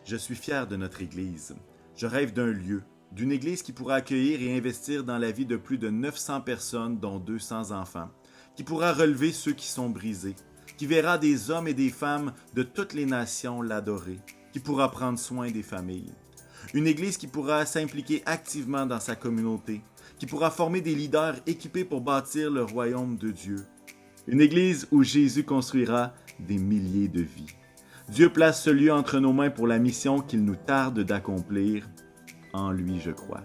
Je suis fier de notre Église. Je rêve d'un lieu, d'une Église qui pourra accueillir et investir dans la vie de plus de 900 personnes, dont 200 enfants, qui pourra relever ceux qui sont brisés, qui verra des hommes et des femmes de toutes les nations l'adorer, qui pourra prendre soin des familles. Une Église qui pourra s'impliquer activement dans sa communauté, qui pourra former des leaders équipés pour bâtir le royaume de Dieu. Une Église où Jésus construira des milliers de vies. Dieu place ce lieu entre nos mains pour la mission qu'il nous tarde d'accomplir. En lui, je crois.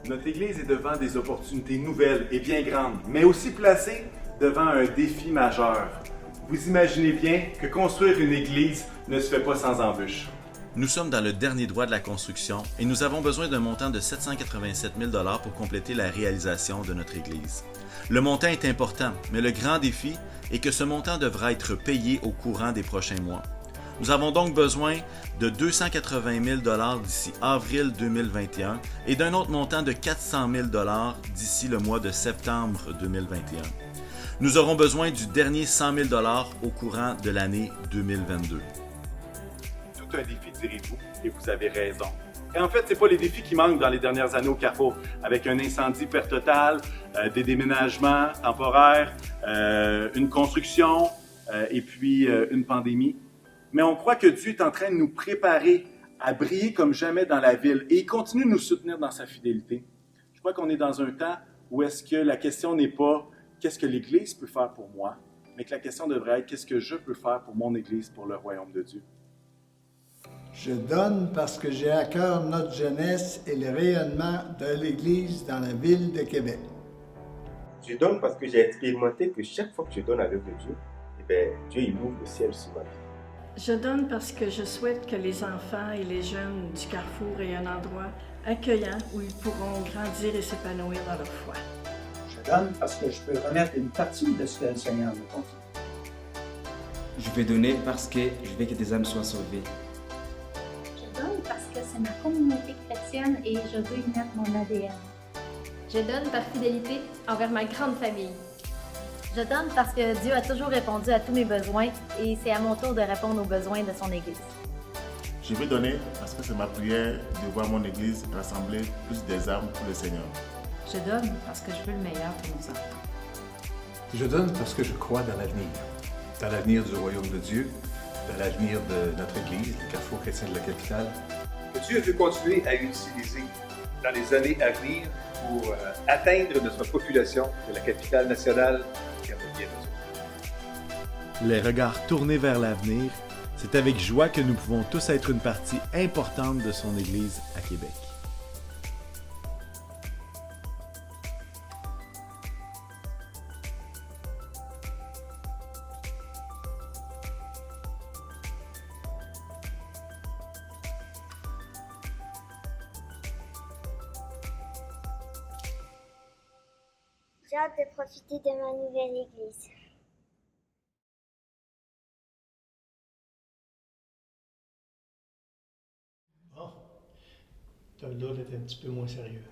Notre Église est devant des opportunités nouvelles et bien grandes, mais aussi placée devant un défi majeur. Vous imaginez bien que construire une Église ne se fait pas sans embûches. Nous sommes dans le dernier droit de la construction et nous avons besoin d'un montant de 787 000 $ pour compléter la réalisation de notre Église. Le montant est important, mais le grand défi est que ce montant devra être payé au courant des prochains mois. Nous avons donc besoin de 280 000 $ d'ici avril 2021 et d'un autre montant de 400 000 $ d'ici le mois de septembre 2021. Nous aurons besoin du dernier 100 000 $ au courant de l'année 2022. Tout un défi, direz-vous, et vous avez raison. Et en fait, ce n'est pas les défis qui manquent dans les dernières années au Carrefour, avec un incendie perte totale, des déménagements temporaires, une construction et puis une pandémie. Mais on croit que Dieu est en train de nous préparer à briller comme jamais dans la ville et il continue de nous soutenir dans sa fidélité. Je crois qu'on est dans un temps où est-ce que la question n'est pas qu'est-ce que l'Église peut faire pour moi, mais que la question devrait être qu'est-ce que je peux faire pour mon Église, pour le royaume de Dieu. Je donne parce que j'ai à cœur notre jeunesse et le rayonnement de l'Église dans la ville de Québec. Je donne parce que j'ai expérimenté que chaque fois que je donne à l'œuvre de Dieu, Dieu il ouvre le ciel sur ma vie. Je donne parce que je souhaite que les enfants et les jeunes du Carrefour aient un endroit accueillant où ils pourront grandir et s'épanouir dans leur foi. Je donne parce que je peux remettre une partie de ce que le Seigneur me confie. Je vais donner parce que je veux que des âmes soient sauvées. Je donne parce que c'est ma communauté chrétienne et je veux y mettre mon ADN. Je donne par fidélité envers ma grande famille. Je donne parce que Dieu a toujours répondu à tous mes besoins et c'est à mon tour de répondre aux besoins de son Église. Je veux donner parce que c'est ma prière de voir mon Église rassembler plus des âmes pour le Seigneur. Je donne parce que je veux le meilleur pour nos enfants. Je donne parce que je crois dans l'avenir du royaume de Dieu, dans l'avenir de notre Église, le Carrefour chrétien de la capitale. Que Dieu veut continuer à utiliser dans les années à venir pour atteindre notre population de la capitale nationale qui en a bien besoin. Les regards tournés vers l'avenir, c'est avec joie que nous pouvons tous être une partie importante de son Église à Québec. J'ai hâte de profiter de ma nouvelle église. Bon, Tom là est un petit peu moins sérieux.